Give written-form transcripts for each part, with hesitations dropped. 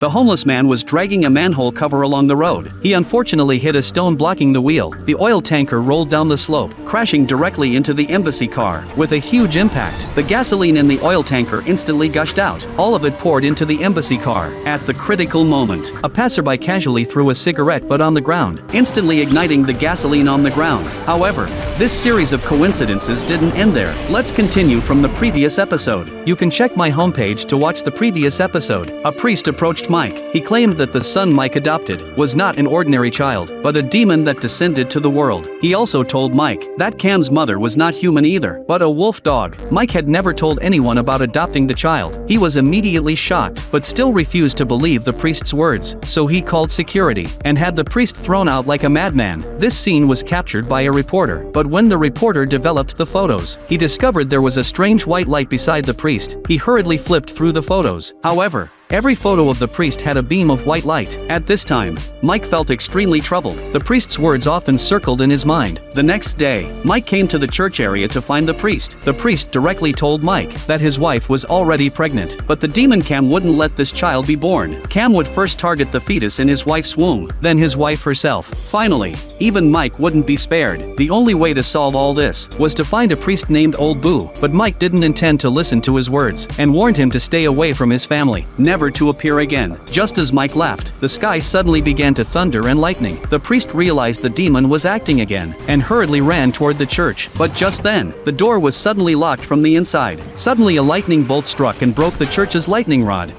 The homeless man was dragging a manhole cover along the road. He unfortunately hit a stone blocking the wheel. The oil tanker rolled down the slope, crashing directly into the embassy car. With a huge impact, the gasoline in the oil tanker instantly gushed out. All of it poured into the embassy car. At the critical moment, a passerby casually threw a cigarette butt on the ground, instantly igniting the gasoline on the ground. However, this series of coincidences didn't end there. Let's continue from the previous episode. You can check my homepage to watch the previous episode. A priest approached Mike. He claimed that the son Mike adopted was not an ordinary child, but a demon that descended to the world. He also told Mike that Cam's mother was not human either, but a wolf dog. Mike had never told anyone about adopting the child. He was immediately shocked, but still refused to believe the priest's words, so he called security and had the priest thrown out like a madman. This scene was captured by a reporter, but when the reporter developed the photos, he discovered there was a strange white light beside the priest. He hurriedly flipped through the photos. However, every photo of the priest had a beam of white light. At this time, Mike felt extremely troubled. The priest's words often circled in his mind. The next day, Mike came to the church area to find the priest. The priest directly told Mike that his wife was already pregnant, but the demon Cam wouldn't let this child be born. Cam would first target the fetus in his wife's womb, then his wife herself. Finally, even Mike wouldn't be spared. The only way to solve all this was to find a priest named Old Boo, but Mike didn't intend to listen to his words and warned him to stay away from his family, never to appear again. Just as Mike left, the sky suddenly began to thunder and lightning. The priest realized the demon was acting again and hurriedly ran toward the church. But just then, the door was suddenly locked from the inside. Suddenly a lightning bolt struck and broke the church's lightning rod.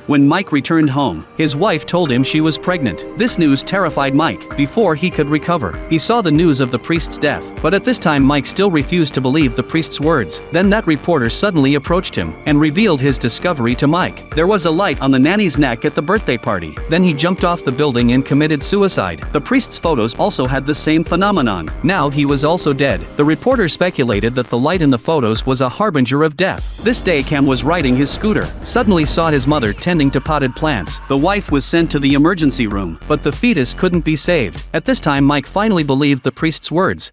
When Mike returned home, his wife told him she was pregnant. This news terrified Mike. Before he could recover, he saw the news of the priest's death, but at this time Mike still refused to believe the priest's words. Then that reporter suddenly approached him and revealed his discovery to Mike. There was a light on the nanny's neck at the birthday party. Then he jumped off the building and committed suicide. The priest's photos also had the same phenomenon. Now he was also dead. The reporter speculated that the light in the photos was a harbinger of death. This day Cam was riding his scooter, suddenly saw his mother tending to potted plants. The wife was sent to the emergency room, but the fetus couldn't be saved. At this time Mike finally believed the priest's words.